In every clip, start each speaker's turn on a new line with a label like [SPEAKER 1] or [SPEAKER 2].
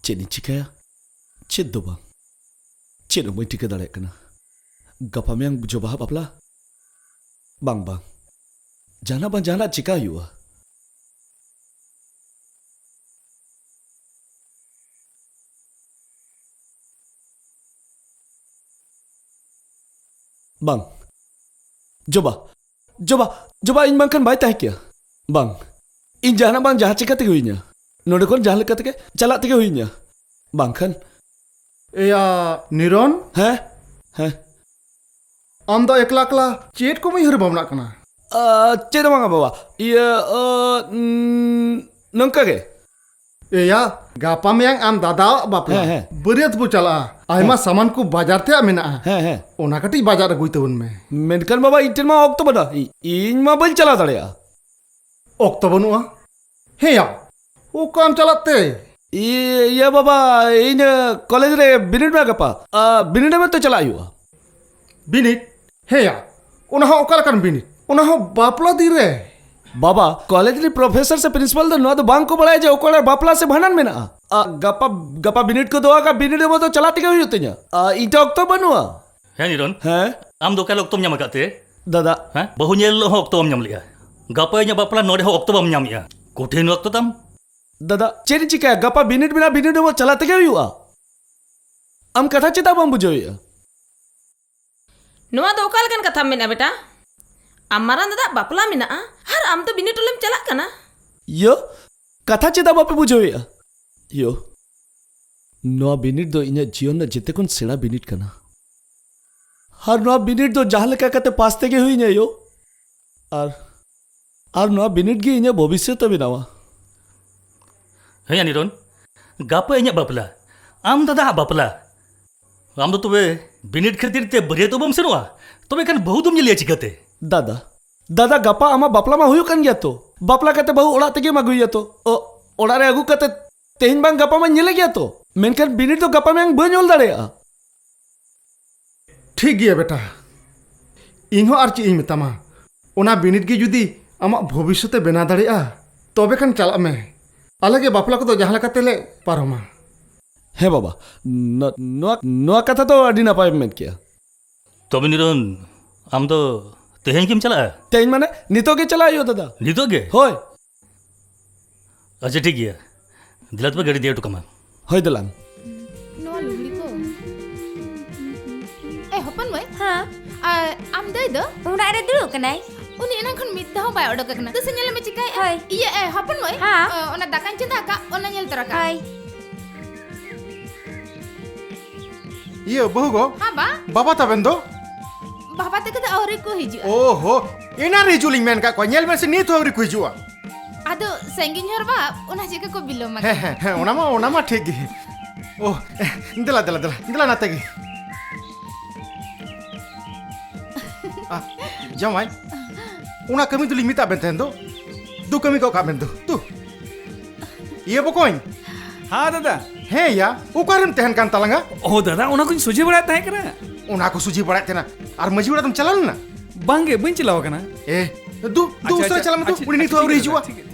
[SPEAKER 1] Cik cikaya, cik do bang. Cik nak tika dalek kena. Gapa yang coba apa lah? Bang. Jangan cikayu ah. Bang. Coba in bang kan baik tak kia. Bang. In jangan cika tiga huinya. Node kon jalan lekat ke chalak tiga huinya. Bang kan.
[SPEAKER 2] Ya Niron?
[SPEAKER 1] Hah?
[SPEAKER 2] Anda ekla chat ko mai harbamna kana.
[SPEAKER 1] Cik bang apa? Iya nangka ke?
[SPEAKER 2] Ya gapa meyang am dada bapla. Beriat bu chala. Aima saman ko bajar te amena. Ona kati bajar agui tawun me.
[SPEAKER 1] Menkan baba itin ma okto bada. In ma bal chala darea.
[SPEAKER 2] Okto banua. He ya. O kam chalate.
[SPEAKER 1] Iya baba ini college re binit में गपा binit में तो चला युवा
[SPEAKER 2] binit हे या उन्हें occult कर binit उन्हें बापला दी रे
[SPEAKER 1] बाबा कॉलेज रे प्रोफेसर से प्रिंसिपल तो नुआ तो बांग को बढ़ाए जो ओकल बापला से भनन में ना गपा binit को दोआ का binit में तो चलाते क्यों होते हैं इटा ओक्तो बनुआ
[SPEAKER 3] है निरन
[SPEAKER 1] हैं
[SPEAKER 3] आम दो कल ओक्तो ᱧᱟᱢ ᱠᱟᱛᱮ
[SPEAKER 1] दादा
[SPEAKER 3] हैं बहु ᱧᱮᱞ ᱦᱚᱸ ᱚᱠᱛᱚ ᱵᱟᱢ ᱧᱟᱢ ᱞᱮᱜᱼᱟ ᱜᱟᱯᱟ ᱤᱧᱟᱹᱜ ᱵᱟᱯᱞᱟ ᱱᱚᱰᱮ ᱦᱚᱸ ᱚᱠᱛᱚ ᱵᱟᱢ ᱧᱟᱢᱮᱜᱼᱟ ᱠᱚᱴᱷᱤᱱ ᱚᱠᱛᱚ ᱛᱟᱢ
[SPEAKER 1] दादा चेरी चिका गपा binit में वो चलाते क्यों हुआ हम कथा चिता बम बुझो या
[SPEAKER 4] नुआ दो काल kan कथा मेना बेटा अमारान दादा बापला मेना हर आम तो binit उलम चला कना
[SPEAKER 1] यो कथा चिता बापे बुझो या यो नुआ binit दो इन्हें जीवन न जिते कुन सेड़ा binit कना हर नुआ binit दो जहाँ लेका कते पास्ते के हुई ने यो और नुआ binit की इन्हें भविष्य तो बिनावा
[SPEAKER 3] है निरन गापा इᱧᱟᱹᱜ बापला आम दादा बापला आम दो तबे बिनिट खातिर ते बरिया तो बम सेनोआ तबे खान बहु दम ᱧᱮᱞᱮᱭᱟ चिकाते
[SPEAKER 1] दादा गपा आमा बापला मा हुयु कान गया तो बापला कते बहु ओड़ा तेगे मा गुइया तो ओड़ा रे अगु कते तेहिन बांग गपा मा ᱧᱮᱞᱮ गया तो मेनखान binit तो गपा में बाñ ओल दाड़ेया
[SPEAKER 2] ठीक गया बेटा ᱤᱧ ᱦᱚᱸ ᱟᱨ ᱪᱮᱫ ᱤᱧ ᱢᱮᱛᱟᱢᱟ ᱚᱱᱟ ᱵᱤᱱᱤᱰ ᱜᱮ ᱡᱩᱫᱤ ᱟᱢᱟᱜ ᱵᱷᱚᱵᱤᱥᱥᱚᱛᱮ ᱵᱮᱱᱟᱣ ᱫᱟᱲᱮᱭᱟᱜᱼᱟ ᱛᱚᱵᱮ ᱠᱷᱟᱱ ᱪᱟᱞᱟᱜ ᱢᱮ ᱟᱞᱮ ᱜᱮ ᱵᱟᱯᱞᱟ ᱠᱚᱫᱚ ᱡᱟᱦᱟᱸ ᱞᱮᱠᱟ ᱛᱮᱞᱮ ᱯᱟᱨᱚᱢᱟ
[SPEAKER 1] ᱦᱮᱸ ᱵᱟᱵᱟ ᱱᱚᱣᱟ ᱠᱟᱛᱷᱟ ᱫᱚ ᱟᱹᱰᱤ ᱱᱟᱯᱟᱭᱮᱢ ᱢᱮᱱ ᱠᱮᱜᱼᱟ
[SPEAKER 3] तब निरन आम तो तेहन किम चला
[SPEAKER 1] तेज माने नितो के चला आयो दादा
[SPEAKER 3] नितो गे
[SPEAKER 1] होय
[SPEAKER 3] अच्छा ठीक है दिलात पे गाड़ी दिया टुकमा
[SPEAKER 1] होय दलान
[SPEAKER 5] नवा लुगड़ी को हपन भाई
[SPEAKER 6] हाँ
[SPEAKER 5] आम दई दो
[SPEAKER 6] उड़ा रे दुड़ुब कनाय
[SPEAKER 5] उनी एना खन मिद दाव बाय ओडक कना तो सेñal में चिकाय
[SPEAKER 6] हाय
[SPEAKER 5] इया हपन भाई
[SPEAKER 6] हाँ
[SPEAKER 5] ओना दाकान चंदा का ओना ñel तरा का
[SPEAKER 6] हाय
[SPEAKER 2] ये बहु गो
[SPEAKER 5] हां बा
[SPEAKER 2] बाबा ताबेन दो
[SPEAKER 5] बाबा तक द औरे को हिजु
[SPEAKER 2] ओहो एना रिजुलिंग मेन का को ñel में से नीत औरे को हिजुआ
[SPEAKER 5] आदो संगिन हर बा ओना जेका को बिलो मा
[SPEAKER 2] हैं ओना मा ठीक गे ओ दिला नाते गे जमाई उना कमी तुली मिता बेन दो दु कमी को का बेन दो तू ये बकोइन
[SPEAKER 7] हाँ दादा
[SPEAKER 2] हे या उकारम तहन कान तलंगा
[SPEAKER 7] ओ दादा उना कुछ सोचे बड़ा तय करा
[SPEAKER 2] उना को सुजी पड़ा तेना और मजी उड़ा तुम चलाल ना
[SPEAKER 7] बांगे बन चलाव कना
[SPEAKER 2] ए दूसरा चला में तो उड़ी नहीं तो और हिजुआ
[SPEAKER 7] ठीक है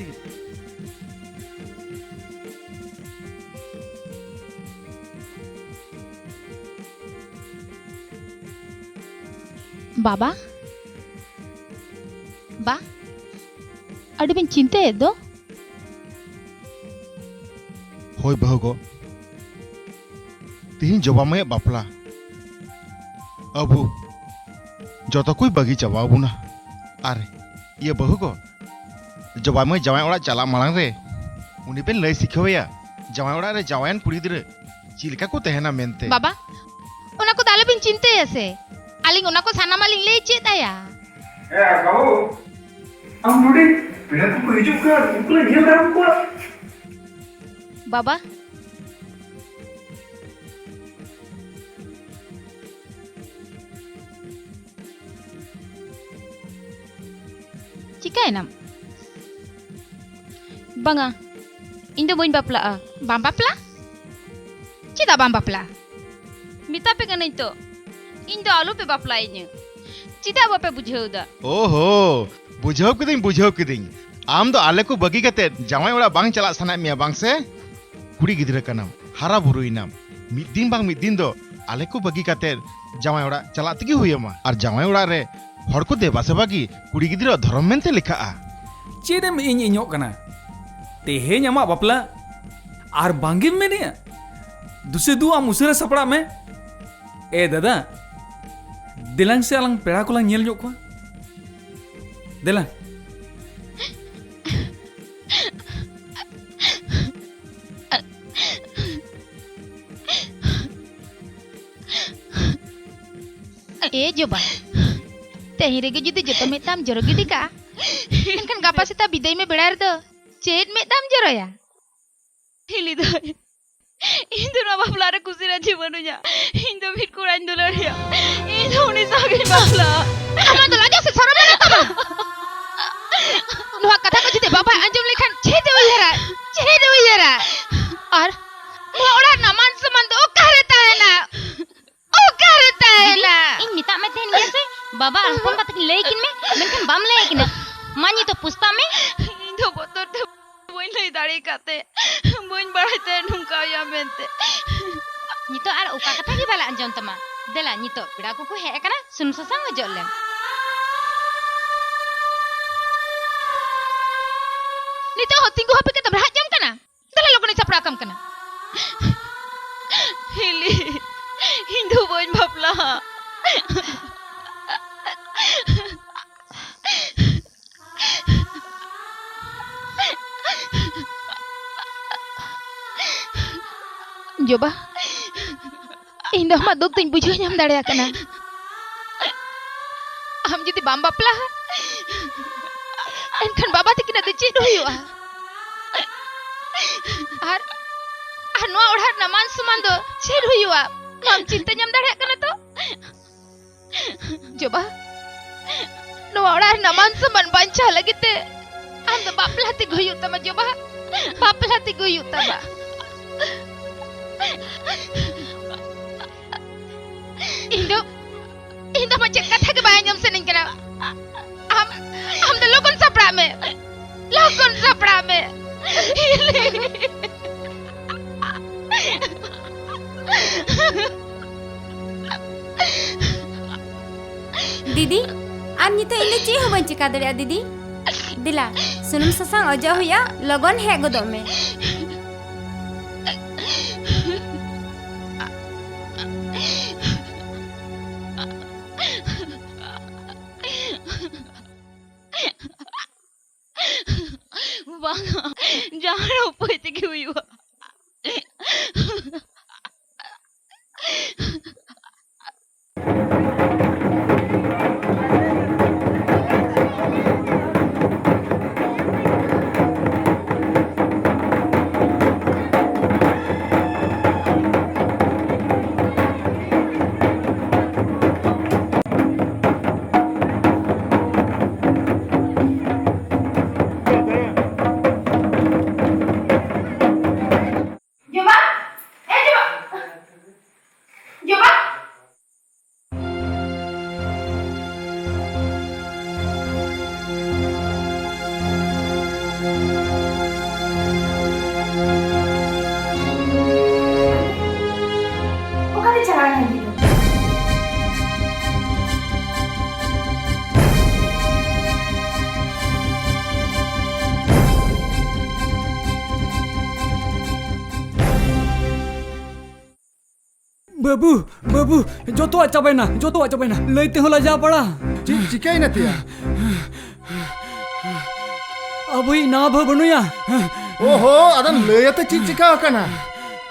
[SPEAKER 8] बाबा बा अड़ी बिन चिंते दो
[SPEAKER 9] होय बहुगो तिहिन जबामय बापला अबू जत कोई बगी जवाबुना अरे ये बहुगो जबामय जवाय ओड़ा चला मांग रे उनी बेन लय सिखवेया जवाय ओड़ा रे जवायन कुड़ी दिरे चिलका को तहना मेनते
[SPEAKER 8] बाबा उना को दाले बिन चिंते ऐसे आलिंग उना को साना मालिंग ले चेत आया
[SPEAKER 10] ए बाबू हम नुडी पेड़ा को हिजुक कर उनके ये दाम को
[SPEAKER 8] बाबा चिकाय नाम बंगा इंदो बोइन बापला बाम बापला चिदा बाम बापला मिता पे कनै तो इंदो आलू पे बापला इने चिदा बापे बुझेउ दा
[SPEAKER 9] ओहो बुझाव किदिन आम दो आले को बगी कते जवाय ओड़ा बांग चला सना मिया बांग से कुड़ी गिदरा कनाम हारा बुरुइनाम मिद दिन दो आले को बगी कते जवाय ओड़ा चला तगी हुयमा और जवाय ओड़ा रे हर को देबा से बागी कुड़ी गिदरा धर्म मेनते लिखा
[SPEAKER 7] चेदम इन इñok कना तेहेñ आमा बापला आर बांगिम मेनिया दुसे दु आम उसरे सपड़ा में ए दादा दिलांग से आलंग पेड़ा को लांग ñel ñok को दिलांग
[SPEAKER 8] ए जोबा तेही रेगे जुदी जतो मेताम जरो गिडी का एनखान गापा सेता बिदाय में बेड़ा रे दो चेत मेताम जरोया हिली दो इन दो बापला रे खुशी रे जीवनुया इन दो फिर कुरान दुलरिया इन दो उनी सागे बापला आमा तो लाजो से सरम ना तमा नोआ कथा को जुदी बाबा अंजुम लेखान छेद उयरा और नोआ ओड़ा नमान समान दो करता है ना इन मिता में तेन गया से बाबा हपन बात की लेकिन में मेनखान बाम लेकिन मानी तो पुस्ता में इन दो बोतर ते बोइन लई दाड़ी काते बोइन बाड़ते नुका या मेनते नितो आर ओका कथा की बाला अंजन तमा देला नितो पिड़ा को हे कना सुन ससांग जले नितो हतिंगु हपे के तबरा जम कना देला लोगने सपड़ा कम कना हिली हिंदू बोइन बापला जोबा इन दो हम दुख तिन बुझो ñam दाड़े कना हम जदी बाम बापला एनखान बाबा तकिना दे चेद हुयुआ आर नो ओढ़ा नमान समान दो चेद हुयुआ हम चिंता ñam दाड़े कना तो जोबा नो ओढ़ा नमान समान बांचा लगिते आम दो बापला ति गुयु तमा जोबा बापला ति गुयु तमा इन दो मचे कथा के बाय जम से नहीं करा हम तो लोगन सपड़ा में
[SPEAKER 6] दीदी आम नित इले ची हो बन चिका दड़िया दीदी दिला सुनुम ससांग अजा हुया लगन हे गोदो में
[SPEAKER 8] jangan lupa itu kiwi.
[SPEAKER 7] बाबू बाबू जो तो चाबाइना लैते होला जा पड़ा
[SPEAKER 2] चिकाई ना तिया
[SPEAKER 7] अबई ना भ बनुया
[SPEAKER 2] ओहो अदन लयते चिका कना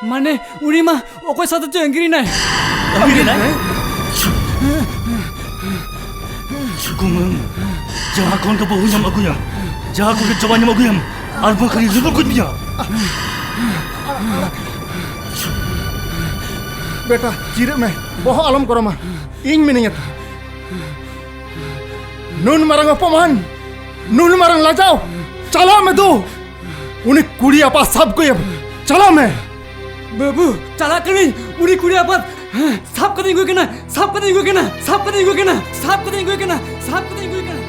[SPEAKER 7] माने उनी मा ओको साथ जो एंग्री ना
[SPEAKER 3] गुमम जहां कौन का बहु जम अगुया जहां को के जवान जम अगुया और बखरी जुबल कुछ दिया
[SPEAKER 2] बेटा चिरे में बहुत आलम करो मा इन मिनिंग नून मरंग अपमान नून मरंग लाजाओ चलो मैं दो उन्हें कुड़ी आपा सब को चलो मैं
[SPEAKER 7] बाबू चला करी उड़ी कुड़ी आपा सब कदे गयो केना सब कदे गयो केना सब कदे गयो केना सब कदे गयो केना सब कदे गयो केना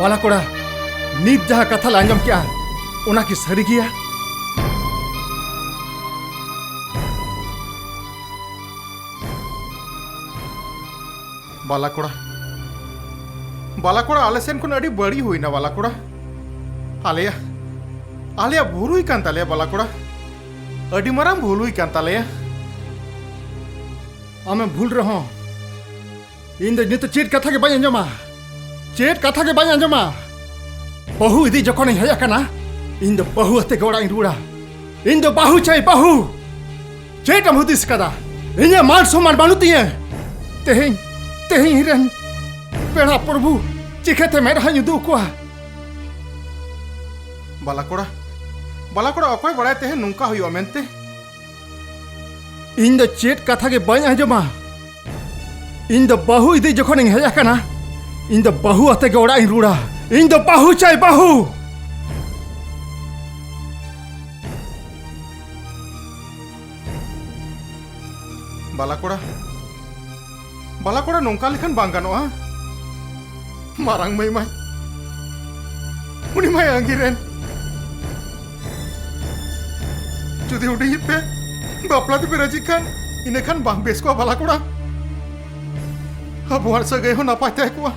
[SPEAKER 2] बाला कोड़ा नीत जहाँ कथा लांजम क्या उना की सरी किया बाला कोड़ा आले सेन कुन अड़ी बड़ी हुई ना बाला कोड़ा आलिया भूल हुई कान तालिया बाला कोड़ा अड़ी मराम भूल हुई कान तालिया आमे भूल रहा हूँ इन दो नित चीट कथा के बाई अंजमा चेट कथा के बाई अंजमा बहु इदी जखन हेया कना इन दो बहु हते गोड़ा रुड़ा इन दो बाहु चाहे बाहु चेट हम हुदिस कदा इन्हें मान सम्मान बानुती है तेहिं हिरन पेड़ा प्रभु चिखते मेरा युदु को बालाकोड़ा अकोय बड़ाय तेहे नुंका हुई मेनते इन दो चेट कथा के बाई अंजमा इन दो बहु इदी जखन हेया कना इन दो बहु आते गोड़ा रुड़ा इन दो बाहु चाहे बाहु बालाकोड़ा नोंका लेखन बांग गानोआ मारांग मई माय उनी माय आंगिरेन जुदी उडी पे बापला ते राजी खान इने खान बांग बेस को बालाकोड़ा अब वार सगै हो नापाय ते को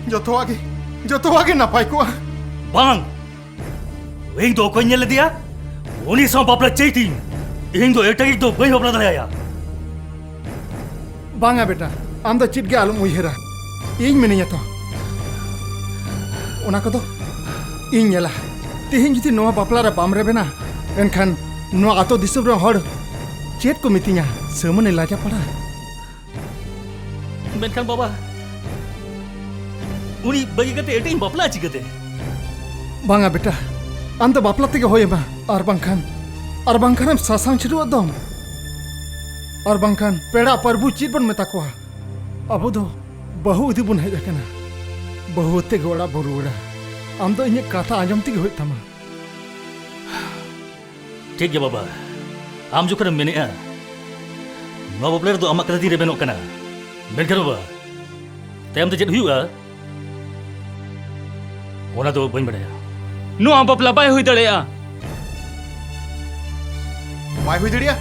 [SPEAKER 2] जोतोवागे नापाय को
[SPEAKER 3] बांग वें दो को नेल दिया उनी सो बापला चैती इन दो एटगी दो बई बापला दलाया
[SPEAKER 2] बांगा बेटा आम दो चिट गे आलम उयहरा इन मिनिया तो उना को दो इन नेला तिहिन जुदी नोआ बापला रे बाम रेबेना एनखान नो आतो दिसुम रे हड़ चेट को मितिया समने लाजा पड़ा
[SPEAKER 3] मेनखान बाबा उनी बगी कते एटिंग बापला चिकते
[SPEAKER 2] बांगा बेटा आम तो बापला तेगे होयमा और बांखान हम सासांग छिरु दम और बंखान पेड़ा परबू चीज बन मेता को अब दो बहु इदी बन हेज आकना बहु ते गोड़ा बरुड़ा आम दो इने कथा आंजम ती होय तमा
[SPEAKER 3] ठीक गया बाबा आम जो मेने नवा बापला तो आमाक कथा ती रे बेनोग कना मेनखान बाबा तायम ते चेद हुयुगा ओना तो बइन बड़ाया
[SPEAKER 7] नो बापला बाय हुई दड़ेया
[SPEAKER 9] बाय हुई दड़िया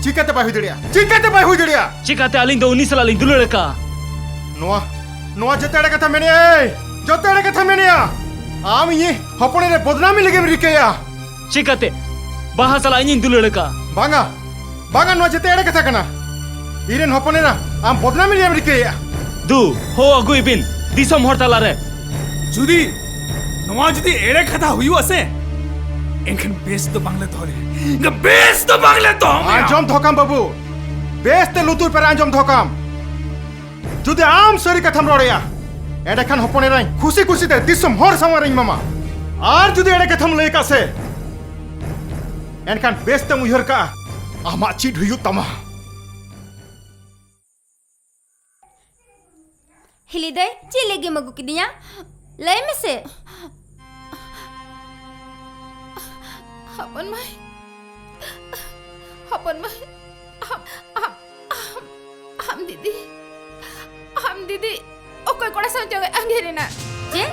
[SPEAKER 9] चिकाते बाय हुई दड़िया चिकाते बाय हुई दड़िया
[SPEAKER 7] चिकाते आलिंग दो उनी साल आलिंग दुलड़ का
[SPEAKER 9] नोआ नोआ जतेड़े कथा मेने जतेड़े कथा मेने आम ये हपने रे बदनामी लगे रिकेया
[SPEAKER 7] चिकाते बाहा साल इन दुलड़ का
[SPEAKER 9] बांगा बांगा नोआ जतेड़े कथा कना इरेन हपने रा आम बदनामी लगे रिकेया
[SPEAKER 7] दू हो अगुई बिन दिसम हर ताला रे जुदी नोआ जुदी एड़े कथा हुई असे एनखन बेस तो बांगले धोरे बेस तो बांगले तो
[SPEAKER 9] आंजम धोकाम बाबू बेस ते लुतुर पर आंजम धोकाम जुदी आम सरी कथाम रोड़ेया एडे खान हपने राई खुशी खुशी ते दिसम हर सामरिंग मामा आर जुदी एडे कथाम लई कासे एनखान बेस ते उयहर का आमा चीट हुयु तमा
[SPEAKER 6] हिलिदय ची लेगी मगु किदिया लय में से
[SPEAKER 5] Hapon mai. Ham didi. Ham didi. Okoy kora sam jaga angere na.
[SPEAKER 6] जे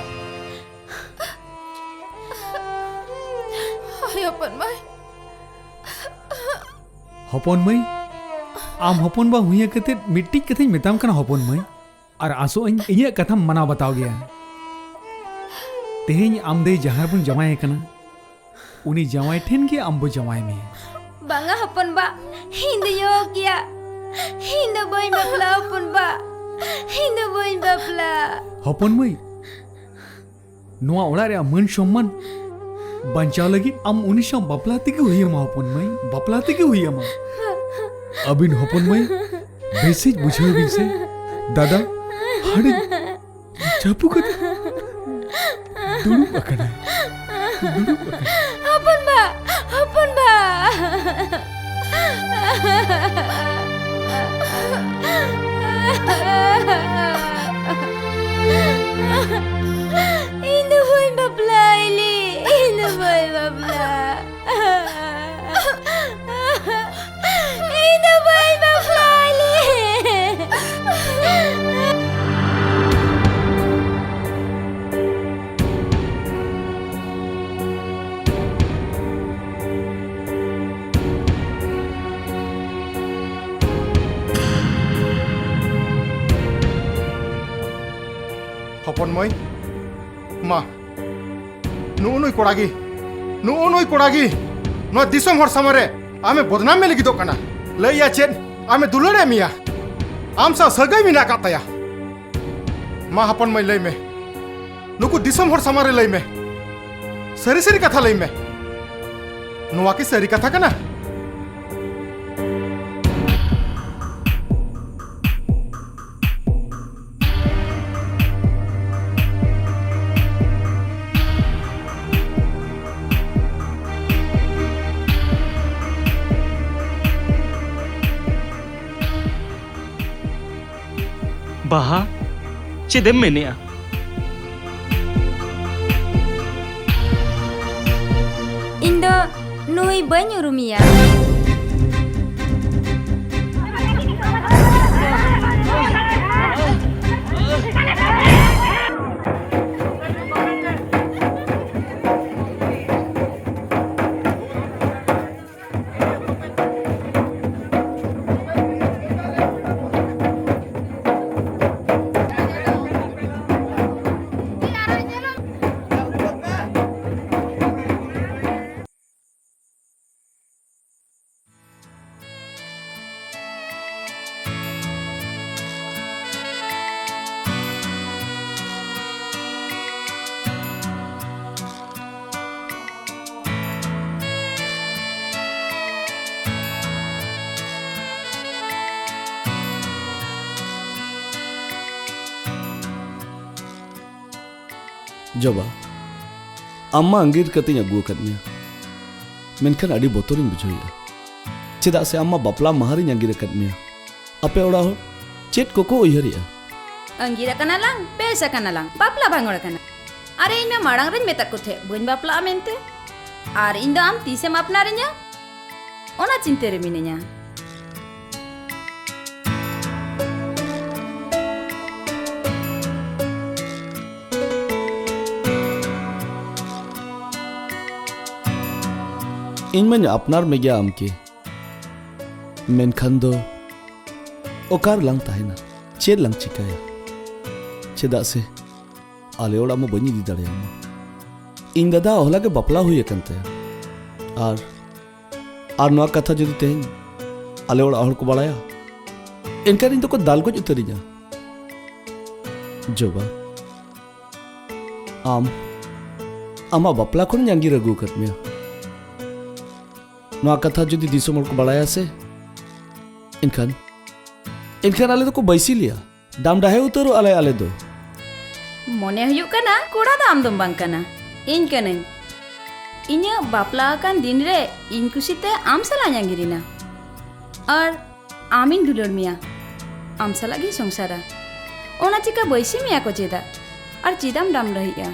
[SPEAKER 5] Ay hapon mai.
[SPEAKER 7] हपन मई आम हपन बा हुई कते मिट्टी कथे मिताम कना हपन मई और आसो इन कथा मना बताओ गया तेहें आम दे जहार बन जमाए कना उनी जमाए ठेन के आम्बो जमाए में
[SPEAKER 6] बांगा हपन बा हिंद यो किया हिंद बोइन बापला हपन बा हिंद बोइन बापला
[SPEAKER 7] हपन मई नोआ ओड़ा रे मन सम्मान बंचाव लगी आम उनी शाम बापला तिके हुई मा हपन मई बापला तिके हुई मा अबिन हपन मई बेसिज बुझे बिसे दादा हड़े चापू कते दुलु अकना
[SPEAKER 6] हपन बा इंदु बोइन बापला इली इंदु बोइन बापला इंदु बोइन बापला इली
[SPEAKER 9] हपन मई मा नुई कोड़ागी नो दिसम हर सामरे आमे बदनाम में लगी दो कना लइया चेन आमे दुलड़े मिया आम सा सगई मिना कातया मा हपन मई लई में नुकु दिसम हर सामरे लई में सरी सरी कथा लई में नुआ की सरी कथा कना
[SPEAKER 7] बाहा चेदम मेने
[SPEAKER 6] इंदो नुई बन उरुमिया
[SPEAKER 1] जबा अम्मा अंगीर कते अगुआ करने मेनखान अड़ी बोतोरिंग बुझोया चेदा से आमा बापला महारी अंगीर अकद मेया अपे ओड़ा हो चेत को उयहरिया
[SPEAKER 6] अंगीर कना लांग बेसा कना लांग बापला बांगड़ कना अरे इन माड़ांग रन मेता को थे बन बापला मेनते आर इन दो आम तीसे मापनारिnya ओना चिंते रे मिनेnya
[SPEAKER 1] इन मन अपनार में गया आम के मेनखान दो ओकार लंग ताहेना चेद लंग चिकाया चेदा से आले ओड़ा में बनी दी दाड़े इन दादा ओहला के बपला हुई एकंते आर नवा कथा जदि तेहन आले ओड़ा हड़ को बड़ाया इनका इन तो को दाल को उतरिया जोबा आमा बपला को अंगी रगू कर मिया नवा कथा जदि दिसोम को बड़ाया से इनखान आले तो को बैसी लिया दाम डाहे उतरो आले आले दो
[SPEAKER 6] मोने हुयुक कना कोड़ा दाम दम बांग कना इन कनन इन्या बापला कान दिन रे इन कुसिते आम सला यांगिरिना और आमिन दुलर मिया आम सला गी संसारा ओना चिका बैसी मिया को चेदा और चिदाम दाम रहिया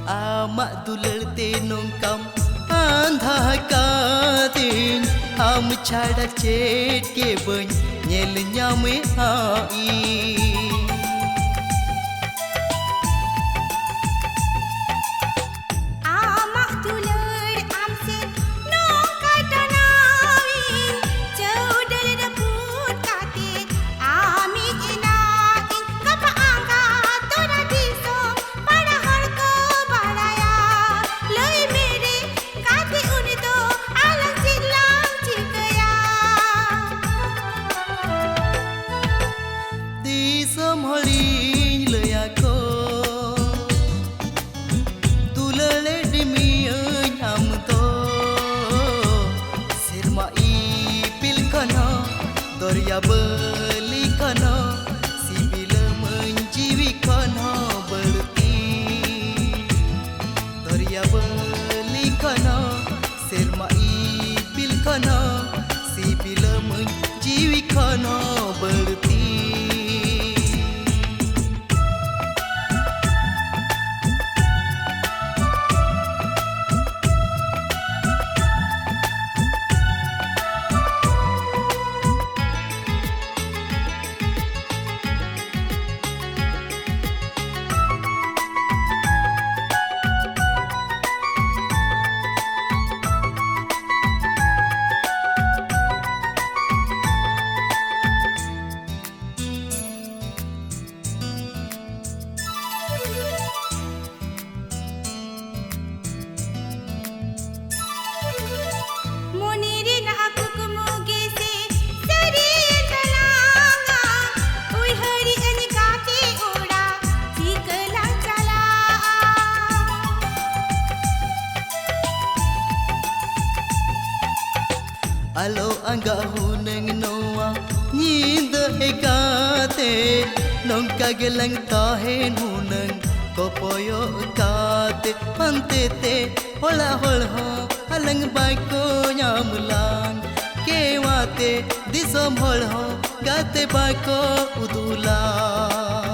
[SPEAKER 11] Amak dulerte nongkam andha kadin am chada chet ke ban nyel nyame hai alo angga huneng noa nyinda hekate nongka gelang tahen huneng kopoyo kate pantete hola holho alang baiko nyamulang kewate disom holho gate baiko udulang